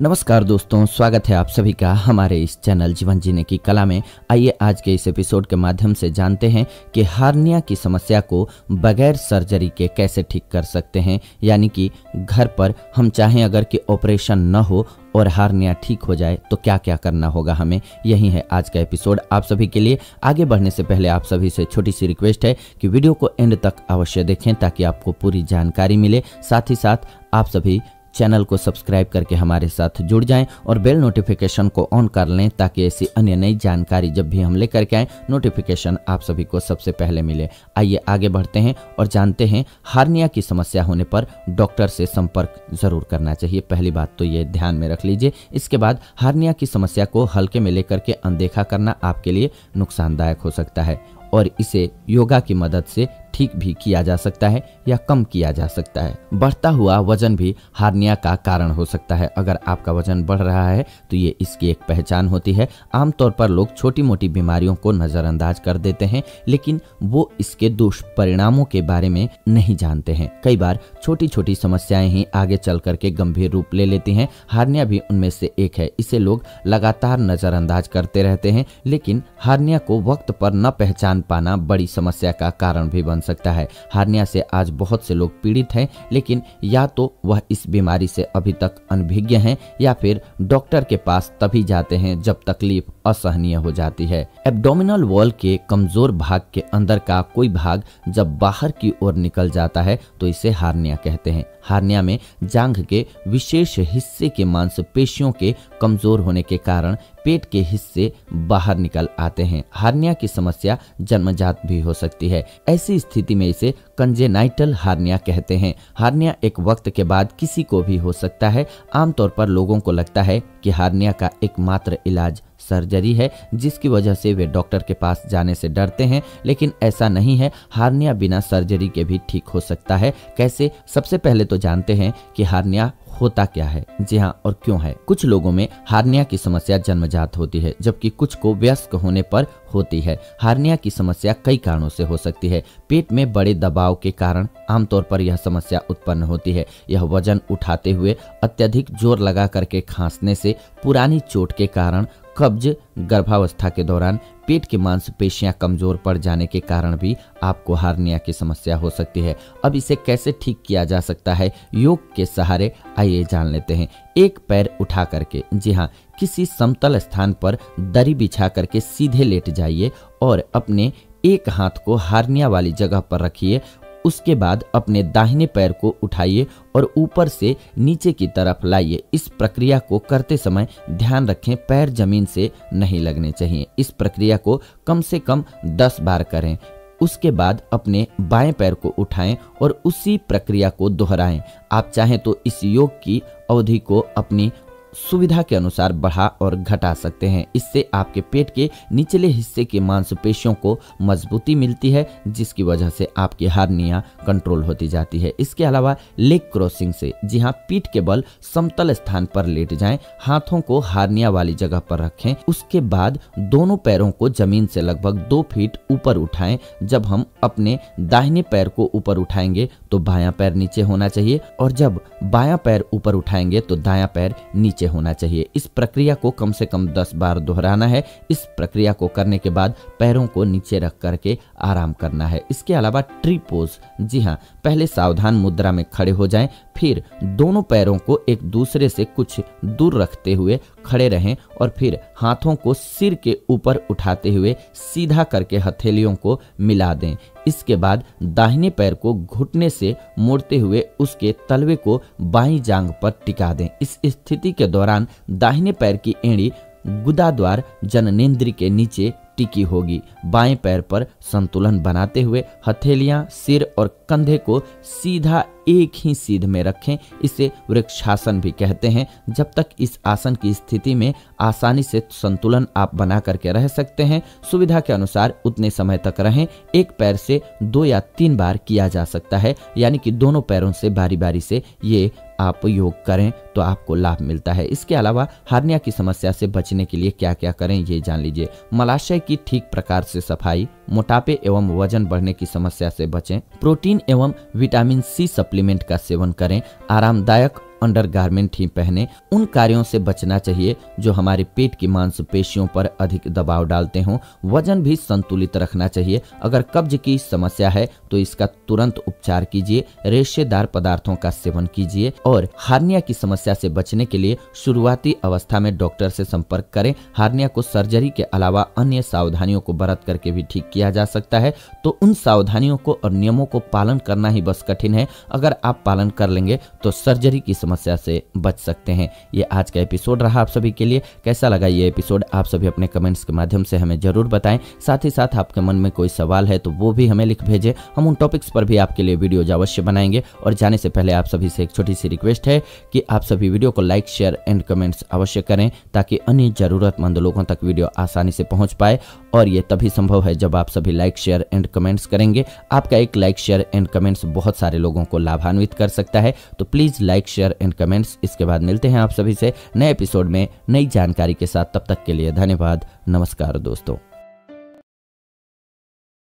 नमस्कार दोस्तों, स्वागत है आप सभी का हमारे इस चैनल जीवन जीने की कला में। आइए आज के इस एपिसोड के माध्यम से जानते हैं कि हार्निया की समस्या को बगैर सर्जरी के कैसे ठीक कर सकते हैं। यानी कि घर पर हम चाहें अगर कि ऑपरेशन न हो और हार्निया ठीक हो जाए तो क्या क्या करना होगा हमें, यही है आज का एपिसोड आप सभी के लिए। आगे बढ़ने से पहले आप सभी से छोटी सी रिक्वेस्ट है कि वीडियो को एंड तक अवश्य देखें ताकि आपको पूरी जानकारी मिले। साथ ही साथ आप सभी चैनल को सब्सक्राइब करके हमारे साथ जुड़ जाएं और बेल नोटिफिकेशन को ऑन कर लें ताकि ऐसी अन्य नई जानकारी जब भी हम लेकर के आएँ नोटिफिकेशन आप सभी को सबसे पहले मिले। आइए आगे बढ़ते हैं और जानते हैं हार्निया की समस्या होने पर डॉक्टर से संपर्क जरूर करना चाहिए। पहली बात तो ये ध्यान में रख लीजिए। इसके बाद हार्निया की समस्या को हल्के में लेकर के अनदेखा करना आपके लिए नुकसानदायक हो सकता है और इसे योगा की मदद से ठीक भी किया जा सकता है या कम किया जा सकता है। बढ़ता हुआ वजन भी हार्निया का कारण हो सकता है। अगर आपका वजन बढ़ रहा है तो ये इसकी एक पहचान होती है। आमतौर पर लोग छोटी मोटी बीमारियों को नजरअंदाज कर देते हैं, लेकिन वो इसके दुष्परिणामों के बारे में नहीं जानते हैं। कई बार छोटी छोटी समस्याएं ही आगे चल करके गंभीर रूप ले लेती हैं। हार्निया भी उनमें से एक है। इसे लोग लगातार नजरअंदाज करते रहते हैं, लेकिन हार्निया को वक्त पर न पहचान पाना बड़ी समस्या का कारण भी बन सकता है। हार्निया से आज बहुत से लोग पीड़ित हैं, लेकिन या तो वह इस बीमारी से अभी तक अनभिज्ञ हैं या फिर डॉक्टर के पास तभी जाते हैं जब तकलीफ असहनीय हो जाती है। एब्डोमिनल वॉल के कमजोर भाग के अंदर का कोई भाग जब बाहर की ओर निकल जाता है तो इसे हार्निया कहते हैं। हार्निया में जांघ के विशेष हिस्से के मांसपेशियों के कमजोर होने के कारण पेट के हिस्से बाहर निकल आते हैं। हार्निया की समस्या जन्मजात भी हो सकती है। ऐसी स्थिति में इसे कंजेनाइटल हार्निया कहते हैं। हार्निया एक वक्त के बाद किसी को भी हो सकता है। आमतौर पर लोगों को लगता है कि हार्निया का एकमात्र इलाज सर्जरी है, जिसकी वजह से वे डॉक्टर के पास जाने से डरते हैं, लेकिन ऐसा नहीं है। हार्निया बिना सर्जरी के भी ठीक हो सकता है। कैसे? सबसे पहले तो जानते हैं कि हार्निया होता क्या है। जी हाँ, और क्यों है। कुछ लोगों में हार्निया की समस्या जन्मजात होती है, जबकि कुछ को वयस्क होने पर होती है। हार्निया की समस्या कई कारणों से हो सकती है। पेट में बड़े दबाव के कारण आमतौर पर यह समस्या उत्पन्न होती है। यह वजन उठाते हुए, अत्यधिक जोर लगा करके खांसने से, पुरानी चोट के कारण, कब्ज, गर्भावस्था के दौरान पेट की मांसपेशियां कमजोर पड़ जाने के कारण भी आपको हार्निया की समस्या हो सकती है। अब इसे कैसे ठीक किया जा सकता है? योग के सहारे आइए जान लेते हैं। एक पैर उठा करके, जी हाँ, किसी समतल स्थान पर दरी बिछा करके सीधे लेट जाइए और अपने एक हाथ को हार्निया वाली जगह पर रखिए। उसके बाद अपने दाहिने पैर को उठाइए और ऊपर से नीचे की तरफ लाइए। इस प्रक्रिया को करते समय ध्यान रखें पैर जमीन से नहीं लगने चाहिए। इस प्रक्रिया को कम से कम 10 बार करें। उसके बाद अपने बाएं पैर को उठाएं और उसी प्रक्रिया को दोहराएं। आप चाहें तो इस योग की अवधि को अपनी सुविधा के अनुसार बढ़ा और घटा सकते हैं। इससे आपके पेट के निचले हिस्से की मांसपेशियों को मजबूती मिलती है, जिसकी वजह से आपकी हार्निया कंट्रोल होती जाती है। इसके अलावा लेग क्रॉसिंग से, जी हाँ, पीठ के बल समतल स्थान पर लेट जाएं, हाथों को हार्निया वाली जगह पर रखें। उसके बाद दोनों पैरों को जमीन से लगभग 2 फीट ऊपर उठाएं। जब हम अपने दाहिने पैर को ऊपर उठाएंगे तो बायां पैर नीचे होना चाहिए, और जब बायां पैर ऊपर उठाएंगे तो दायां पैर नीचे होना चाहिए। इस प्रक्रिया को कम से कम 10 बार दोहराना है। इस प्रक्रिया को करने के बाद पैरों को नीचे रख करके आराम करना है। इसके अलावा ट्री पोज, जी हाँ, पहले सावधान मुद्रा में खड़े हो जाएं, फिर दोनों पैरों को एक दूसरे से कुछ दूर रखते हुए खड़े रहें और फिर हाथों को सिर के ऊपर उठाते हुए सीधा करके हथेलियों को मिला दें। इसके बाद दाहिने पैर को घुटने से मोड़ते हुए उसके तलवे को बाईं जांघ पर टिका दें। इस स्थिति के दौरान दाहिने पैर की एड़ी गुदाद्वार जननेंद्रिय के नीचे टिकी होगी। बाएं पैर पर संतुलन बनाते हुए हथेलियां, सिर और कंधे को सीधा एक ही सीध में रखें। इसे वृक्षासन भी कहते हैं। जब तक इस आसन की स्थिति में आसानी से संतुलन आप बना करके रह सकते हैं, सुविधा के अनुसार उतने समय तक रहें। एक पैर से 2 या 3 बार किया जा सकता है, यानी कि दोनों पैरों से बारी बारी से ये आप योग करें तो आपको लाभ मिलता है। इसके अलावा हार्निया की समस्या से बचने के लिए क्या क्या करें ये जान लीजिए। मलाशय की ठीक प्रकार से सफाई, मोटापे एवं वजन बढ़ने की समस्या से बचें, प्रोटीन एवं विटामिन सी सप्लीमेंट का सेवन करें, आरामदायक अंडरगारमेंट ही पहने। उन कार्यों से बचना चाहिए जो हमारे पेट की मांसपेशियों पर अधिक दबाव डालते हों। वजन भी संतुलित रखना चाहिए। अगर कब्ज की समस्या है तो इसका तुरंत उपचार कीजिए। रेशेदार पदार्थों का सेवन कीजिए और हार्निया की समस्या से बचने के लिए शुरुआती अवस्था में डॉक्टर से संपर्क करें। हार्निया को सर्जरी के अलावा अन्य सावधानियों को बरत करके भी ठीक किया जा सकता है। तो उन सावधानियों को और नियमों को पालन करना ही बस कठिन है। अगर आप पालन कर लेंगे तो सर्जरी की समस्या से बच सकते हैं। ये आज का एपिसोड रहा आप सभी के लिए। कैसा लगा ये एपिसोड आप सभी अपने कमेंट्स के माध्यम से हमें जरूर बताएं। साथ ही साथ आपके मन में कोई सवाल है तो वो भी हमें लिख भेजें। हम उन टॉपिक्स पर भी आपके लिए वीडियोज अवश्य बनाएंगे। और जाने से पहले आप सभी से एक छोटी सी रिक्वेस्ट है कि आप सभी वीडियो को लाइक, शेयर एंड कमेंट्स अवश्य करें ताकि अन्य जरूरतमंद लोगों तक वीडियो आसानी से पहुंच पाए। और ये तभी संभव है जब आप सभी लाइक, शेयर एंड कमेंट्स करेंगे। आपका एक लाइक, शेयर एंड कमेंट्स बहुत सारे लोगों को लाभान्वित कर सकता है। तो please like, share and comments. इसके बाद मिलते हैं आप सभी से नए एपिसोड में नई जानकारी के साथ। तब तक के लिए धन्यवाद। नमस्कार दोस्तों।